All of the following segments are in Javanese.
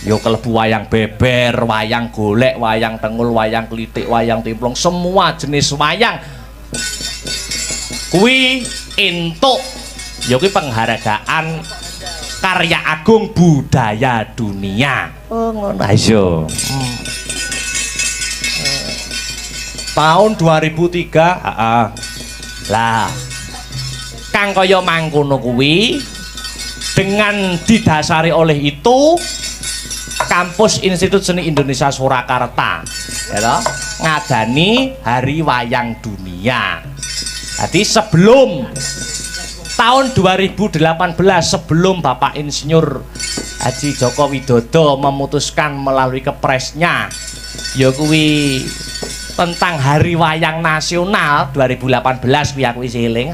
Yo kelebu wayang beber, wayang golek, wayang tengul, wayang klitik, wayang timplong, semua jenis wayang. Kuwi entuk ya kuwi penghargaan karya agung budaya dunia. Oh ngono. Ayo. Tahun 2003, heeh. Lah kang kaya mangkono kuwi dengan didasari oleh itu Kampus Institut Seni Indonesia Surakarta ya ngadani Hari Wayang Dunia. Jadi sebelum tahun 2018, sebelum Bapak Insinyur Haji Joko Widodo memutuskan melalui kepresnya ya kuwi tentang Hari Wayang Nasional 2018 kuwi aku wis eling.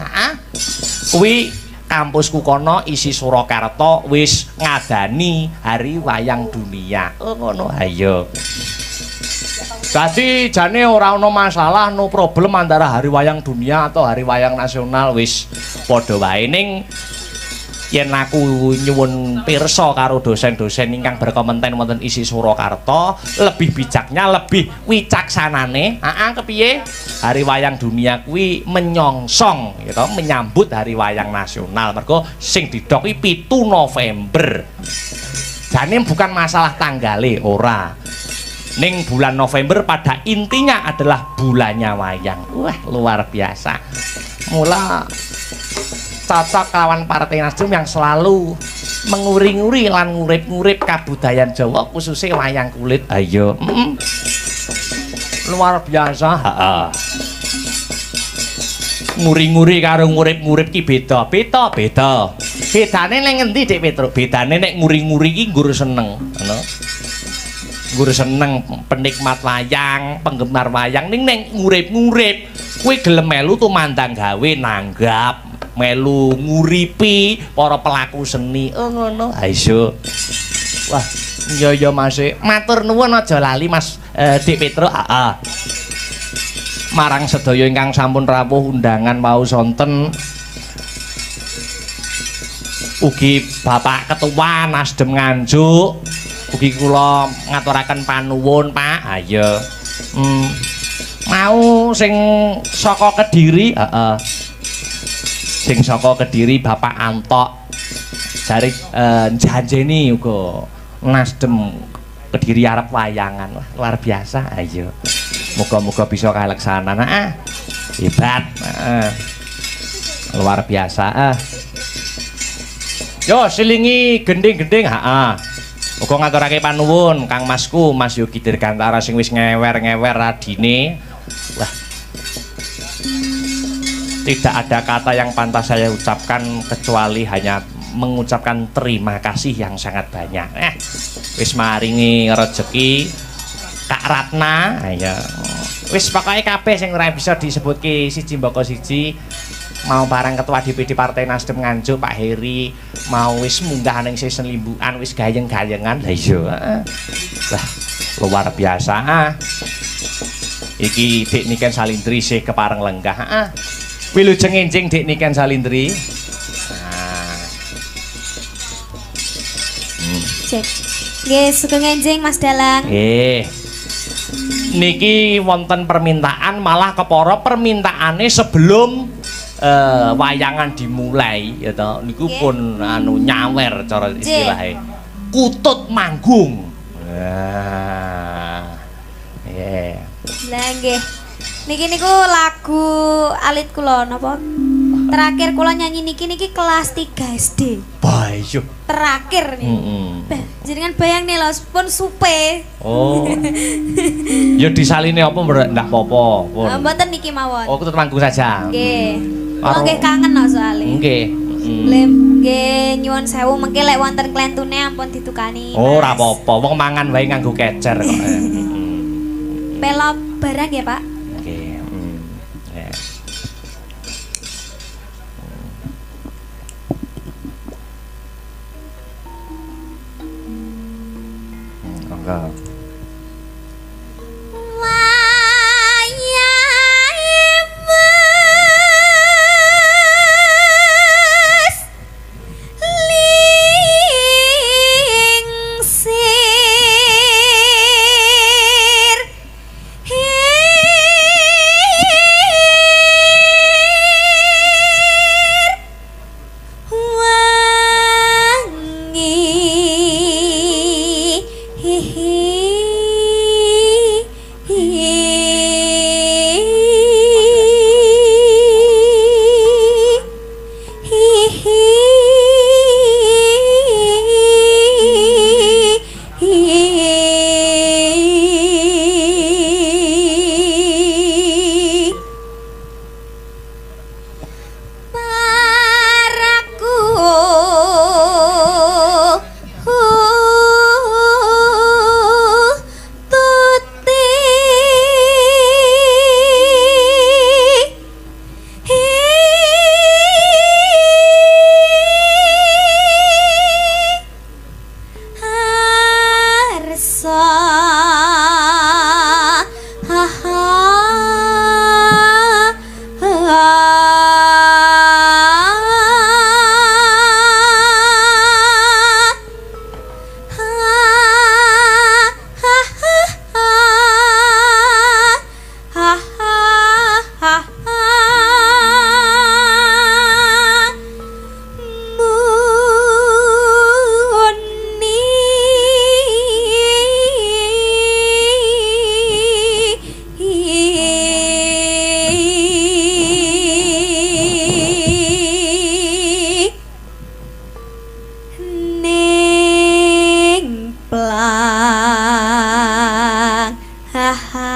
Kuwi kampusku kono isi Surakarta wis ngadani Hari Wayang Dunia. Oh ngono. Ayo. Jadi jane ora ana masalah, no problem antara Hari Wayang Dunia atau Hari Wayang Nasional, wis padha wae. Ning yen aku nyuwun pirsa karo dosen-dosen ingkang berkompeten wonten isi Surakarta, lebih bijaknya, lebih wicaksanane, kepiye? Hari Wayang Dunia kuwi menyongsong gitu, menyambut Hari Wayang Nasional. Mergo sing didok kuwi 7 November. Jane bukan masalah tanggale ora. Ning bulan November pada intinya adalah bulannya wayang. Wah, luar biasa. Mula cocok kawan Partai Nasdem yang selalu menguri-nguri lan ngurip-ngurip kabudayan Jawa khususnya wayang kulit. Ayo. Luar biasa. Heeh. Nguri-nguri karo ngurip-ngurip ki beda. Bedane ning endi Dik Petruk? Bedane nek nguri-nguri ki nggur seneng, ngono. Nggur seneng penikmat wayang, penggemar wayang. Ning ngurip-ngurip kuwi gelem melu tumandang gawe nanggap, melu nguripi para pelaku seni. Oh ngono. Ayo. Wah, iya Mas. Matur nuwun aja lali Mas Dik Petruk. Marang sedaya ingkang sampun rawuh undangan mau sonten. Ugi Bapak Ketua Nasdem Nganjuk, ugi kula ngaturaken panuwun Pak. Ayo. Mau sing saka Kediri, sing saka Kediri Bapak Antok jare janjeni uga Nasdem Kediri arep wayangan. Wah, luar biasa. Ayo. Muga-muga bisa kaleksanan. Hebat. Luar biasa. Yo silingi gending-gending. Muga ngaturake panuwun Kang Masku, Mas Yogi Dirgantara sing wis ngewer-ngewer radine. Wah. Tidak ada kata yang pantas saya ucapkan kecuali hanya mengucapkan terima kasih yang sangat banyak. Wis maringi rezeki Kak Ratna, ayo. Wis pokoke kabeh sing ora bisa disebutke siji mbaka siji. Mau barang Ketua DPD Partai Nasdem Nganjuk Pak Heri, mau wis munggah ning season limbukan wis gayeng-gayengan. Lah iya. Wah, luar biasa. Iki Dik Niken Salindri sih kepareng lenggah. Wilujeng enjing Dik Niken Salindri. Cek. Nggih, sugeng enjing Mas Dalang. Nggih. Niki wonten permintaan, malah kepara permintaane sebelum wayangan dimulai ya toh niku pun anu nyawer cara istilahnya kutut manggung. Nggih. Lah nggih. Niki niku lagu alit kula napa? Terakhir kula nyanyi niki kelas 3 SD. Bayo. Terakhir nih. Jenengan bayang nih lho pun supe. Oh. Ya disaline apa ndak apa-apa pun. Mboten niki mawon. Oh, kutut manggung saja. Nggih. Kula nggih kangen kok soalé. Nggih. Nggih nyuwun sewu mengki lek wonten klentune ampun ditukani. Oh, ora apa-apa. Wong mangan wae nganggo kecer kok. Pelop barang ya, Pak? Nggih. Enggak. Sing ha ha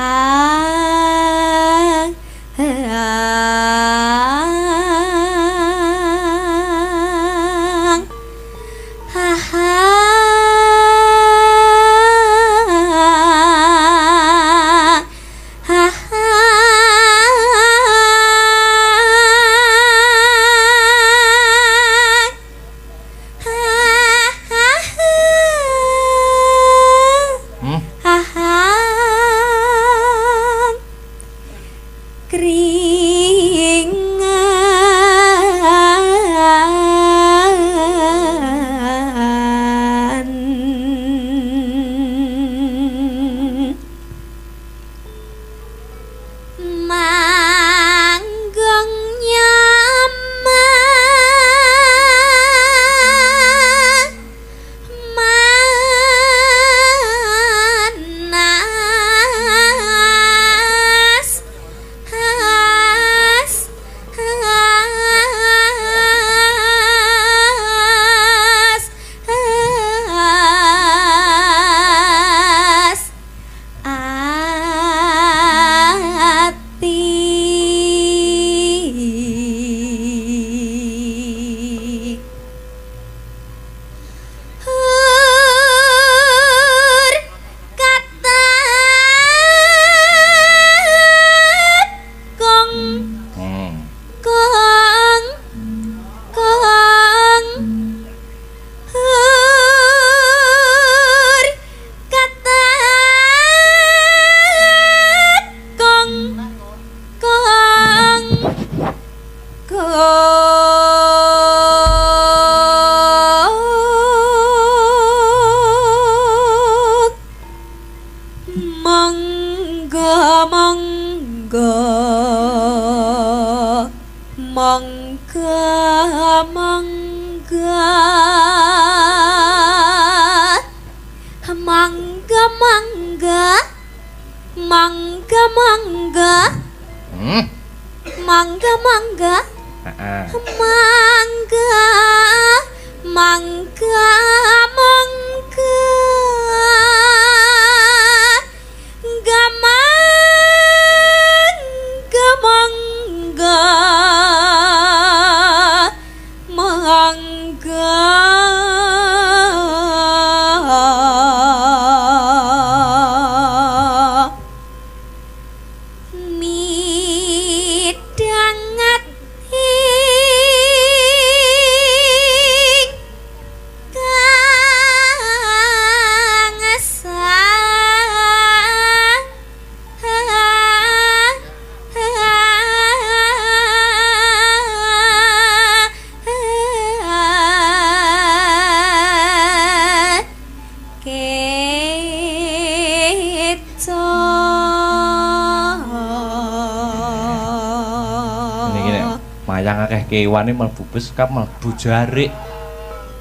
kewane mlebu beskap mlebu jarik.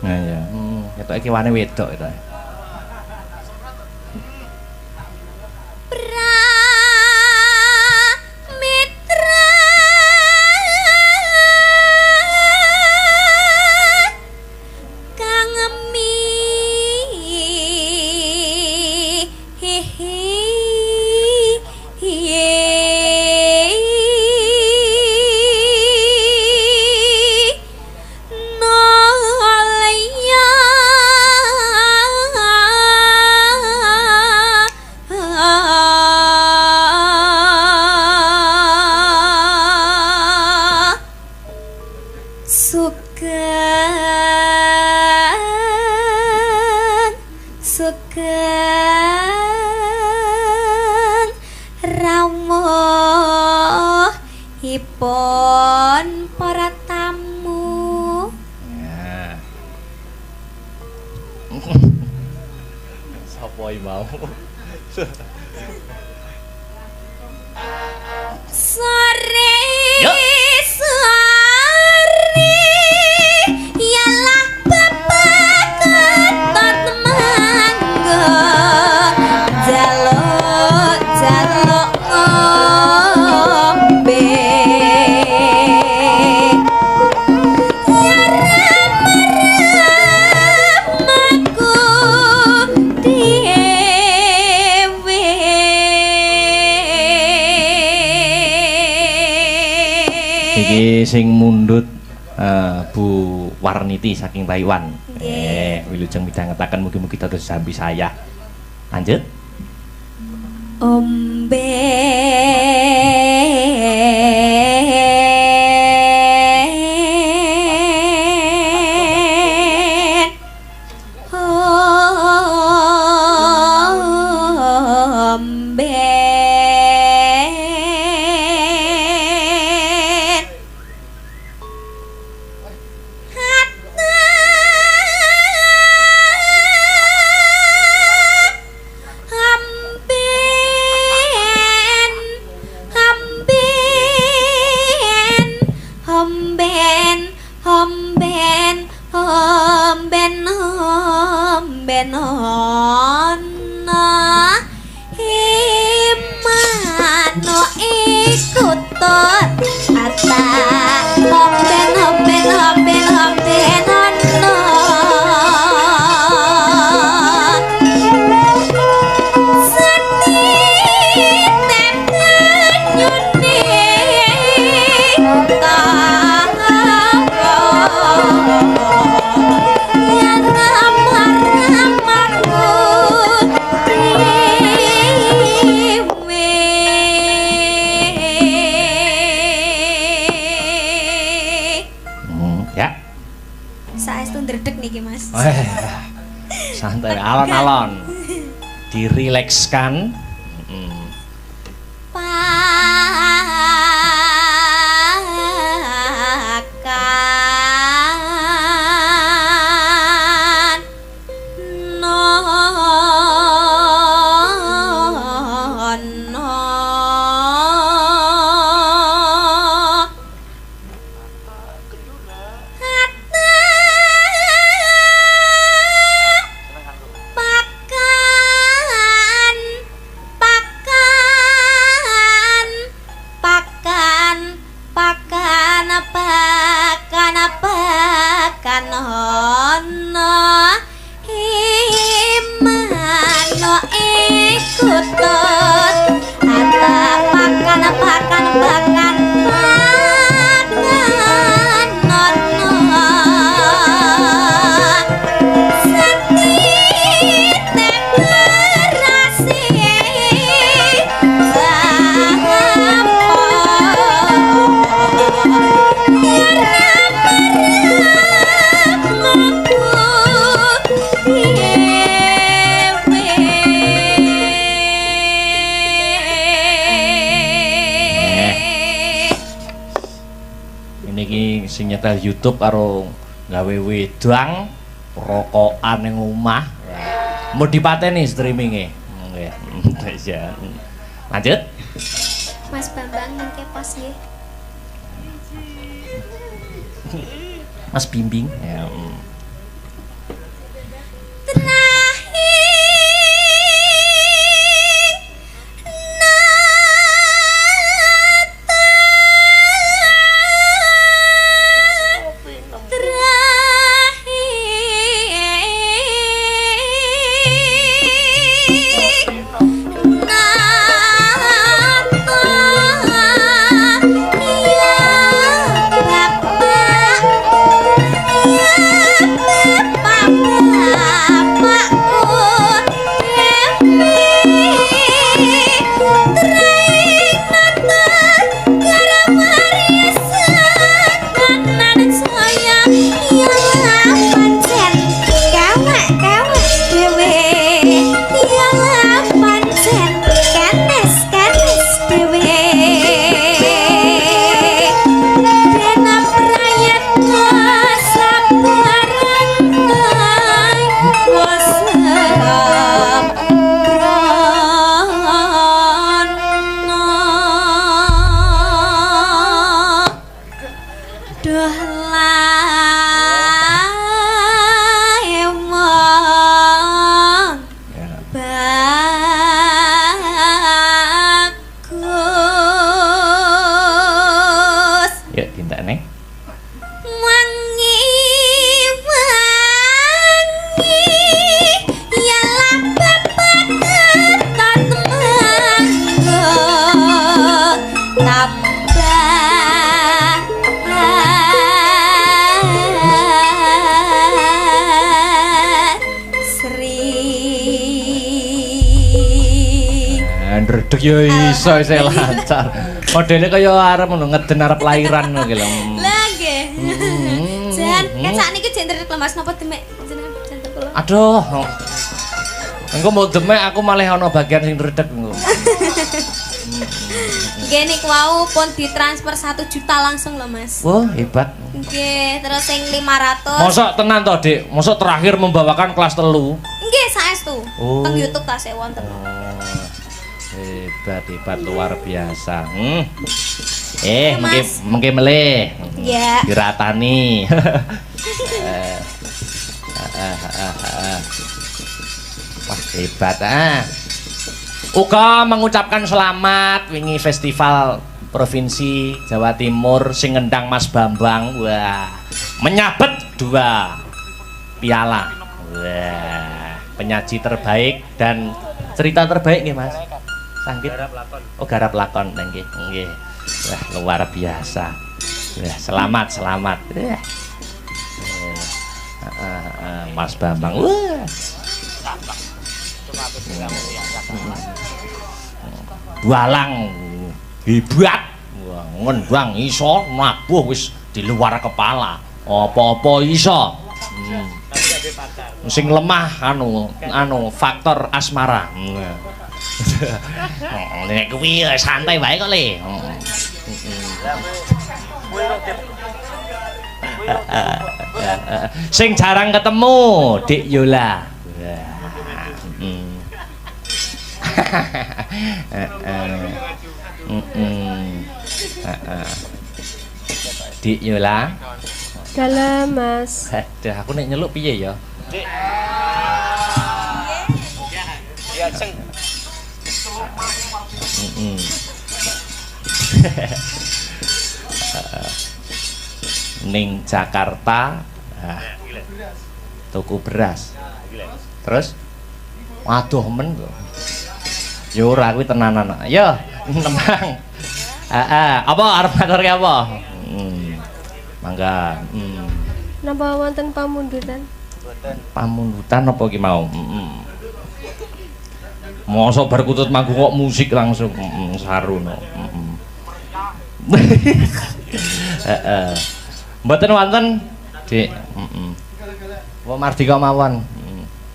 Nah ya, ketoke kewane wedok itu. Ipun para tamu. Ya. Sapa iki mau? Sore. Sore. Yalah bapak ketot mangga. Jaluk ngombe. Dewe Iki sing mundhut Bu Warniti saking Taiwan. Wilujeng midhangetaken mugi-mugi dados sambi saya. Lanjut. Santai, alon-alon. Dirilekskan. Sing nyetel YouTube karo gawe wedang rokokan ning omah. Mau dipateni streaminge. Nggih. Lanjut. Mas Bambang nengke pos nggih. Mas Bimbing. Ya. Bapak Bredeg ya iso isih lancar. Modele kaya arep ngono ngeden arep lairan ngono ki lho. Lah nggih. Jan, kan sakniki jek ndredeg lemas napa demek jenengan jantung kula. Aduh. Engko mau demek aku malah ana bagian sing ndredeg engko. Nggih niku wau pun ditransfer 1 juta langsung lho Mas. Wah, hebat. Nggih, terus sing 500. Mosok tenan to, Dik? Mosok terakhir membawakan kelas 3? Nggih, saestu. Oh. Teng YouTube tasih wonten. Hebat luar biasa. Mas. Mengke meleh. Ya. Diratani. Wah, hebat Uga mengucapkan selamat wingi festival provinsi Jawa Timur sing ngendang Mas Bambang. Wah, menyabet 2 piala. Wah, penyaji terbaik dan cerita terbaik nggih Mas. Sangkit garap lakon nggih. Wah, luar biasa. Wah, selamat. Wah. Mas Bambang. Wah. Walang hebat. Wah, ngendang iso nabuh wis di luar kepala. Apa-apa iso. Sing lemah faktor asmara. Nek kuwi santai wae kok Le. Sing jarang ketemu, Dik Yola. Dik Yola. Dalam Mas. Dah aku nek nyeluk piye ya? Ya seng. Ning Jakarta tuku beras. Terus waduh men kok. Yo ora kuwi tenanan. Yo, tenang. Apa arep ngaturke apa? Mangga. Napa wonten pamundutan? Pamundutan apa ki mau? Mosok bar kutut manggung kok musik langsung saruno. Mboten wonten, Dik. Wong Mardika mawon.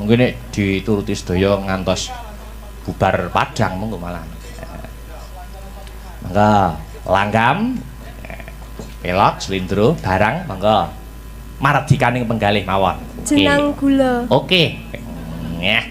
Mungkin nek dituruti sedaya ngantos bubar Padang monggo malah. Mangga langgam, pelok, slindro, barang mangga. Mardikaning penggalih mawon. Jenang gula. Oke. Ya.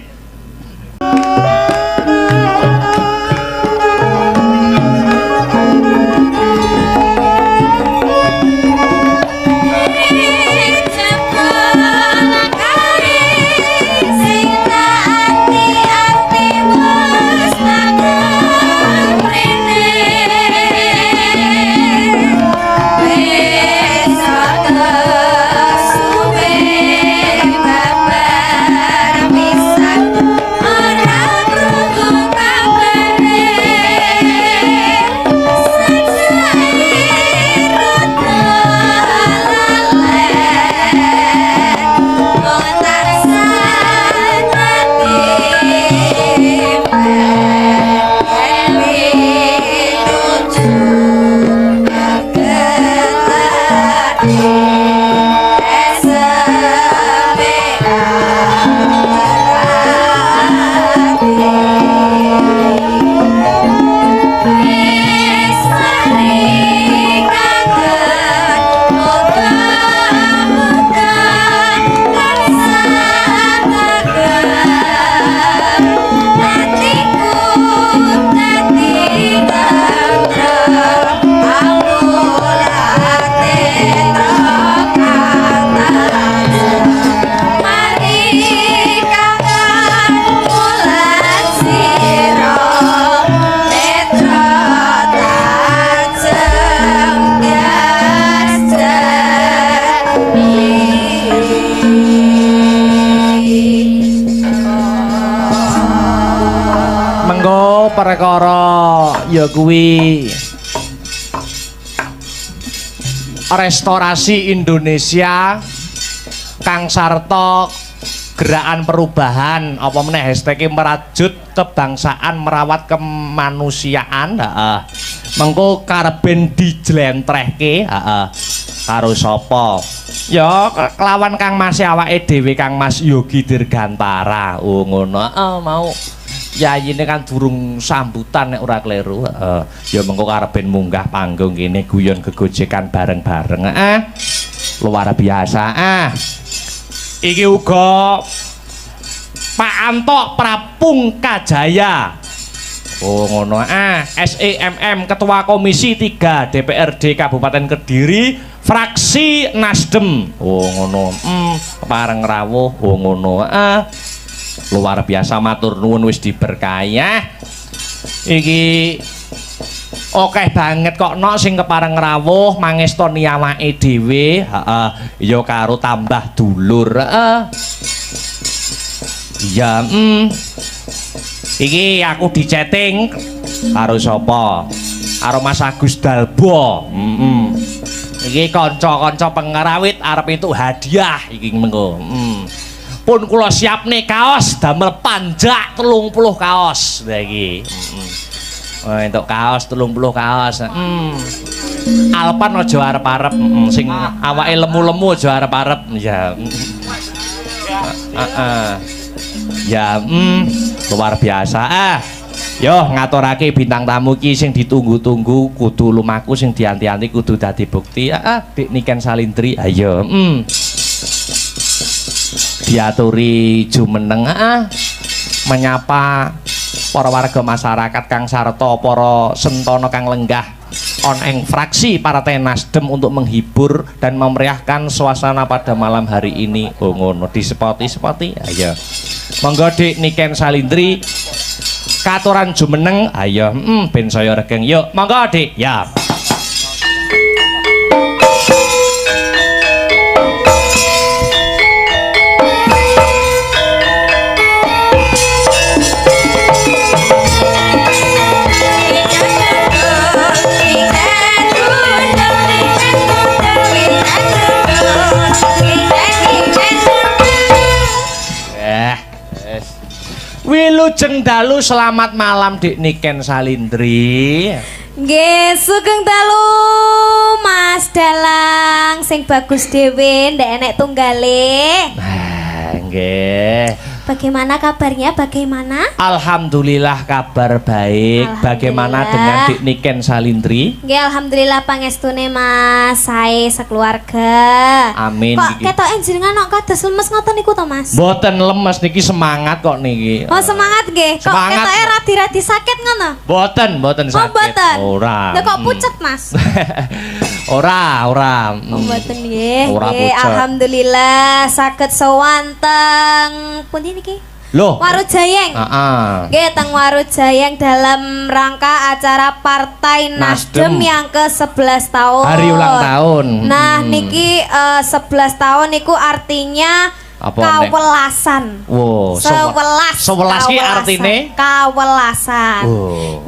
Perkara ya kuwi restorasi Indonesia Kang Sarto gerakan perubahan apa meneh hashtag merajut kebangsaan merawat kemanusiaan heeh mengko kareben dijlentrehke heeh karo sapa ya kelawan Kang Mas awake dhewe Kang Mas Yogi Dirgantara oh ngono mau yayine kan durung sambutan nek ora kleru ya mengko kareben munggah panggung kene guyon gegojekan bareng-bareng luar biasa iki uga Pak Antok Prapungkajaya oh ngono SEMM Ketua Komisi 3 DPRD Kabupaten Kediri fraksi Nasdem oh ngono pareng rawuh oh ngono luar biasa matur nuwun wis diberkahi iki okeh banget kok nok sing kepareng rawuh mangestoni awake dhewe heeh ya karo tambah dulur iya iki aku dichatting karo sapa karo Mas Agus Dalbo iki kanca-kanca pengerawit arep itu hadiah iki mengko pun kula siapne kaos damel panjak 30 kaos lha iki untuk kaos 30 kaos Alpan aja arep-arep sing awake lemu-lemu aja arep-arep ya ya luar biasa yo ngaturake bintang tamu ki sing ditunggu-tunggu kudu lumaku sing dianti-anti kudu dadi bukti Dik Niken Salindri ayo diaturi jumeneng menyapa para warga masyarakat kang sarta para sentana kang lenggah on ing fraksi Partai Nasdem untuk menghibur dan memeriahkan suasana pada malam hari ini oh ngono disepoti ayo monggo Dik Niken Salindri katuran jumeneng ayo ben saya regeng yuk monggo Dik ya Wilujeng dalu selamat malam Dik Niken Salindri. Nggih, sugeng dalu Mas Dalang sing bagus dhewe ndek enek tunggale. Nggih. Bagaimana kabarnya? Bagaimana? Alhamdulillah kabar baik. Bagaimana dengan Dik Niken Salindri? Nggih, alhamdulillah pangestune Mas, sae sekeluarga. Amin. Kok ketoke jenengan kok kados lemes ngoten niku to, Mas? Mboten lemes niki semangat kok niki. Oh, semangat nggih. Kok ketoke radi-radi sakit ngono? Mboten sakit. Oh, mboten. Ora. Lha kok pucet, Mas? ora. Oh, mboten nggih. Nggih, alhamdulillah saged sowan teng pundi niki? Loh, Warujayeng. Nggih, teng Warujayeng dalam rangka acara Partai Nasdem yang ke-11 tahun. Hari ulang tahun. Nah, niki 11 tahun niku artinya kawelasan. Wow, 11 ki artine kawelasan.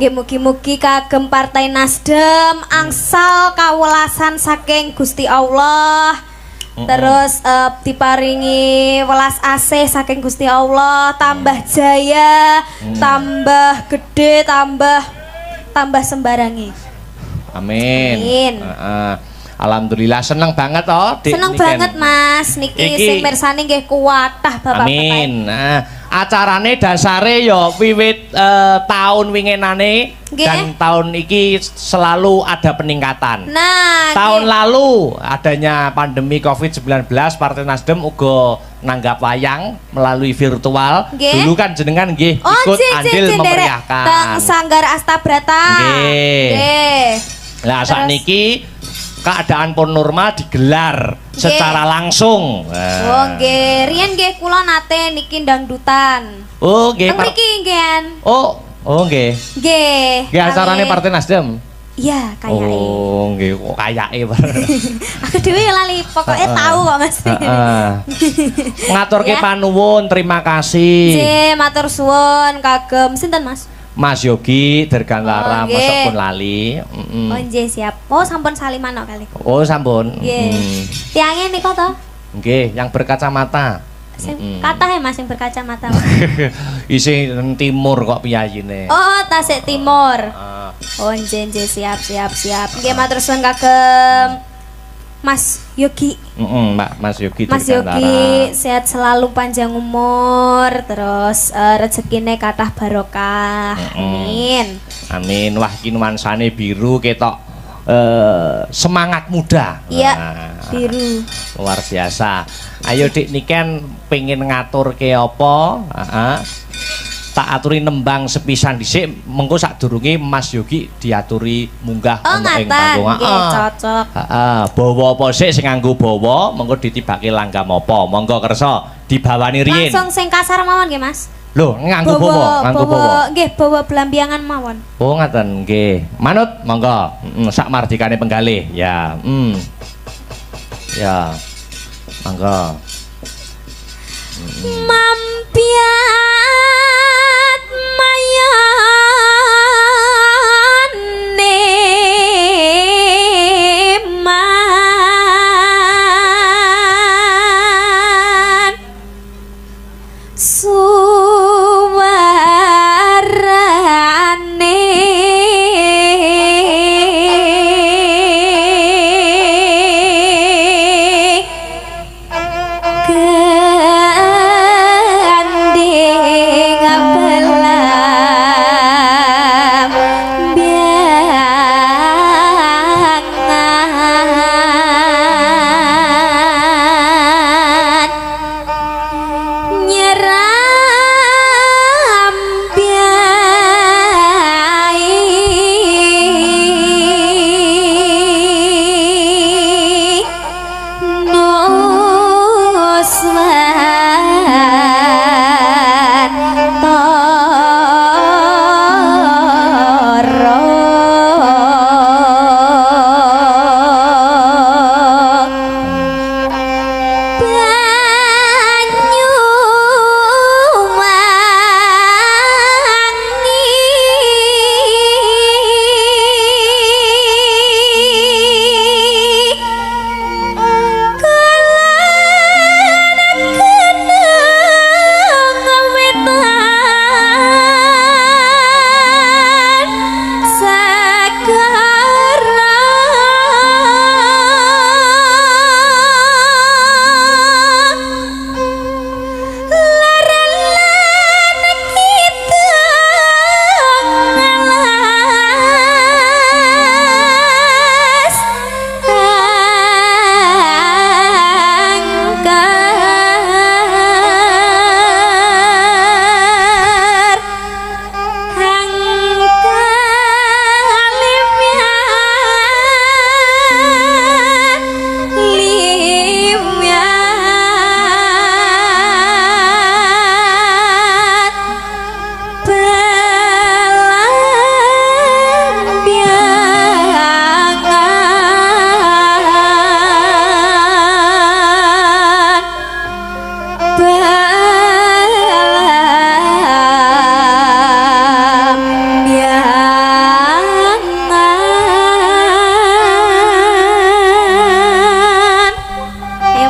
Nggih, mugi-mugi kagem Partai Nasdem angsal kawelasan saking Gusti Allah. Terus diparingi welas asih saking Gusti Allah, tambah jaya, tambah gede, tambah sembarangi. Amin. Alhamdulillah seneng banget toh Dik. Seneng banget Mas, niki sing mirsani nggih kuwatah Bapak-bapak. Amin. Acarane dasare ya wiwit tahun winginane dan tahun iki selalu ada peningkatan. Nah, tahun lalu adanya pandemi Covid-19 Partai Nasdem uga nanggap wayang melalui virtual. Dulu kan jenengan nggih ikut andil memeriahkan. Teng Sanggar Astabrata. Nggih. Lah sakniki keadaan pun normal digelar secara langsung. Oh nggih, riyen nggih kula nate niki dangdutan. Oh nggih. Niki nggih. Oh nggih. Nggih. Nggih acarane Partai Nasdem. Iya, kayake. Oh nggih, kok kayake. Aku dhewe lali, pokoknya tahu kok Mas. Ngaturke panuwun, terima kasih. Nggih, matur suwun kagem sinten Mas? Mas Yogi Dirgantara, mosok pun lali. Oh nggih siap. Oh sampun saliman kok kali. Oh sampun. Nggih. Tiange nika to? Nggih, yang berkacamata. Sing kathah ya Mas sing berkacamata. Isih timur kok piyayine. Oh, Tasik Timur. Oh, njen siap. Nggih matur suwun kagem Mas Yogi. Mbak Mas Yogi. Mas Yogi sehat selalu, panjang umur, terus rezekine kathah barokah. Amin. Amin. Wah, iki nuansane biru ketok semangat muda. Iya. Nah, Biru. luar biasa. Ayo Dik niken pengen ngaturke apa? Tak aturi nembang sepisan dhisik, mengko sadurunge Mas Yogi diaturi munggah Oh, ana ing ngaten. panggung. Nggih, cocok. Bawa apa sik sing nganggo bawa, mengko ditibake langgam apa. Monggo kersa dibawani riyin. Langsung sing kasar mawon nggih Mas. Lho, nganggo bawa, nganggo bawa. Nggih, bawa belambiangan mawon. Oh, ngaten nggih. Manut, monggo. Sak mardikane penggalih. Ya, Ya. Monggo. Mampiat mayane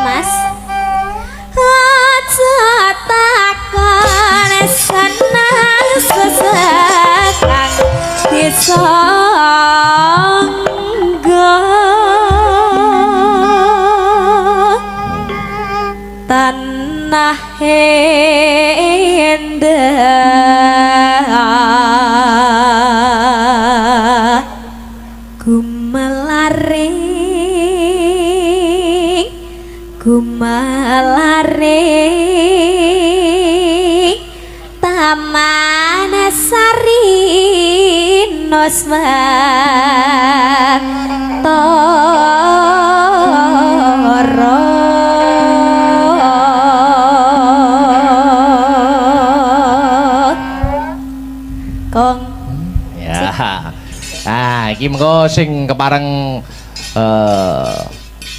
man suwarane tanah endah gumalaring taman sari Noswantara Kong ya. Nah, iki mengko sing kepareng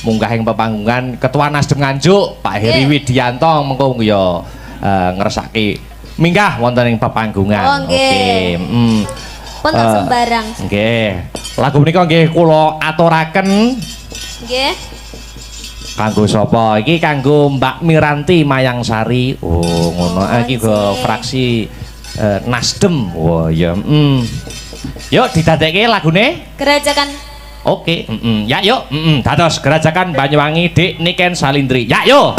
munggahing pepanggungan Ketua Nasdem Nganjuk Pak Heri Widianto mengko ya ngersake minggah wonten ing pepanggungan. Oh, nggih. Pun tak sembarang. Nggih. Lagu menika nggih kula aturaken nggih. Kanggo sapa? Iki kanggo Mbak Miranti Mayangsari. Oh, ngono. Iki go fraksi Nasdem. Oh ya. Yuk didadekke lagune. Gerajakan. Oke, ya yuk. Dados Gerajakan Banyuwangi Dik Niken Salindri. Ya yuk.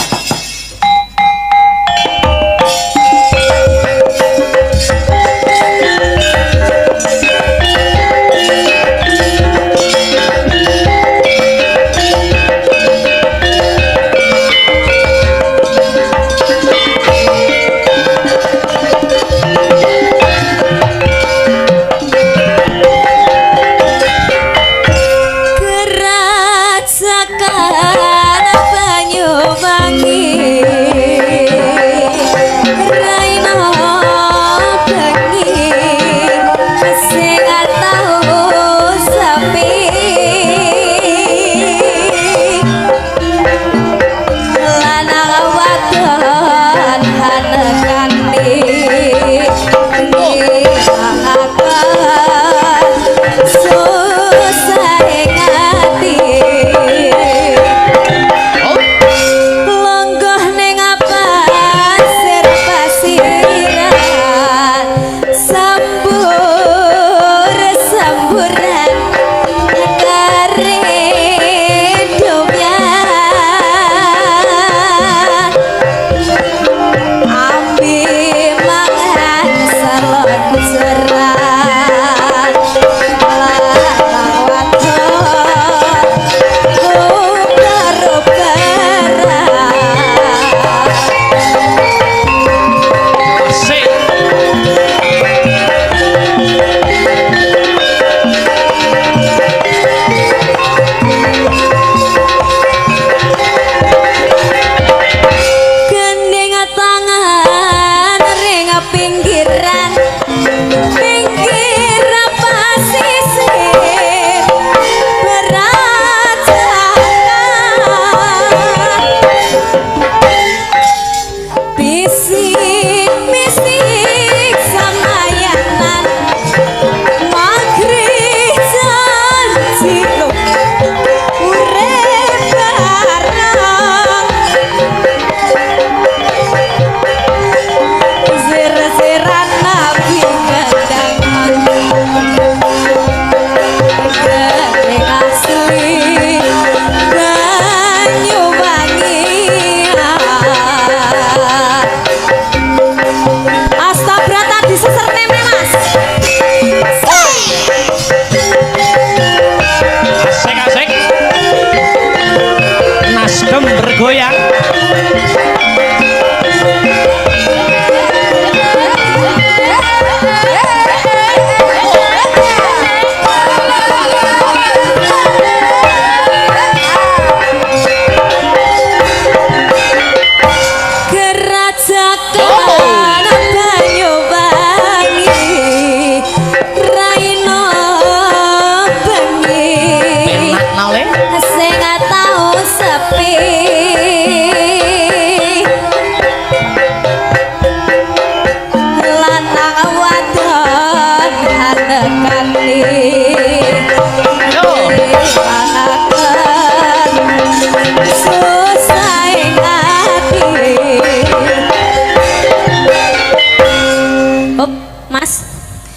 Bergoyang.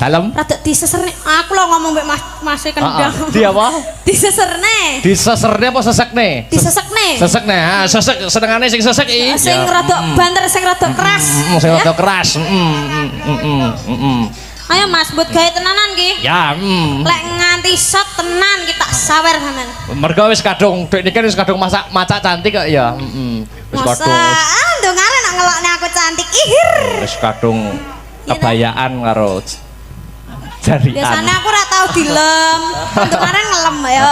Dalam rada diseserne. Aku lo ngomong mbek Mas kendang. Di apa? Diseserne. Diseserne apa sesekne? Disesekne. Sesekne. Ha, sesek senengane sing sesek iki. Sing rada banter, sing rada keras. Sing rada keras. Ayo Mas, buat gawe tenanan ki. Ya, Lek nganti shot tenan ki tak sawer sampean. Mergo wis kadung dek niki wis kadung maca cantik kok ya. Wis kadung. Ah, ndongare nak ngelokne aku cantik. Ihir. Wis kadung kebayaan karo jarian. Biasanya aku ora tau dilem. Kemarin ngelem ya.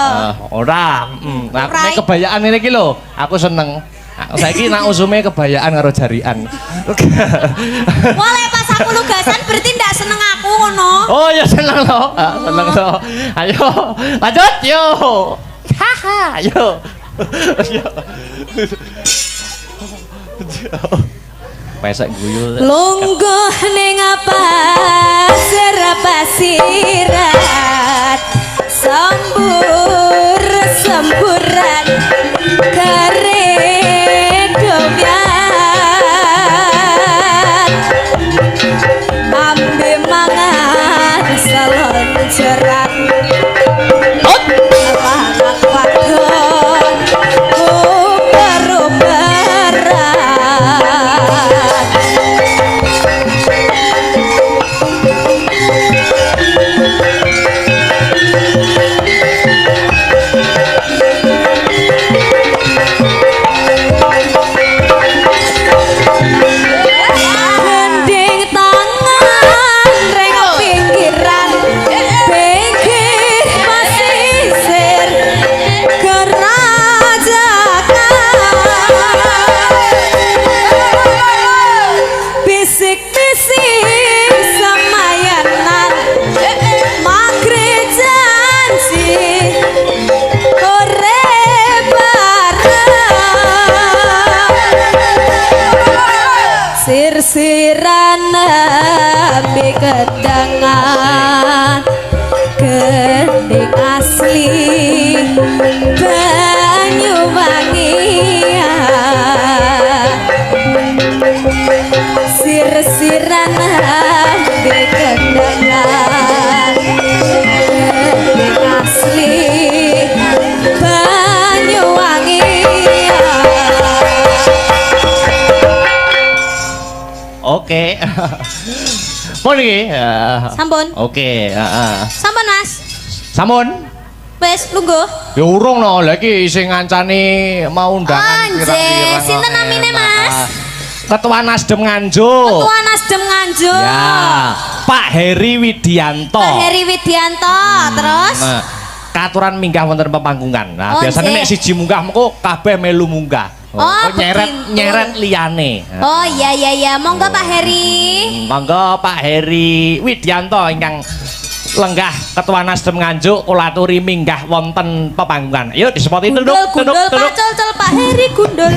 Ora, aku nek kebayaan ini iki lho, aku seneng. Saiki nak usume kebayaan karo jarian. Boleh pas aku nugasan berarti ndak seneng aku ngono. Oh ya seneng loh. Seneng loh. Ayo, lanjut yo. Haha, yo. Pesek guyu. Lungguh ning apa serapasirat sambur semburan kare kedangan gending asli Banyuwangi sir-siran ambe kedangan gending asli Banyuwangi. Oke. Pun iki. Sampun. Oke, heeh. Sampun Mas. Sampun. Wes lungguh. Ya urung no, lha iki sing ngancani mau undangan Anjir, sinten namine Mas? Ketua Nasdem Nganjuk. Ketua Nasdem Nganjuk. Ya, Pak Heri Widianto. Pak Heri Widianto, terus Nah, katuran minggah wonten pepanggungan. Nah, Oh, biasanya nggih. nek siji munggah mengko kabeh melu munggah. Oh, nyeret begitu. nyeret liyane. Oh iya, monggo Pak Heri. Monggo Pak Heri Widianto ingkang lenggah Ketua Nasdem Nganjuk kula aturi minggah wonten pepanggungan. Yuk disepoti Gundul, Pak Col, Pak Heri gundul.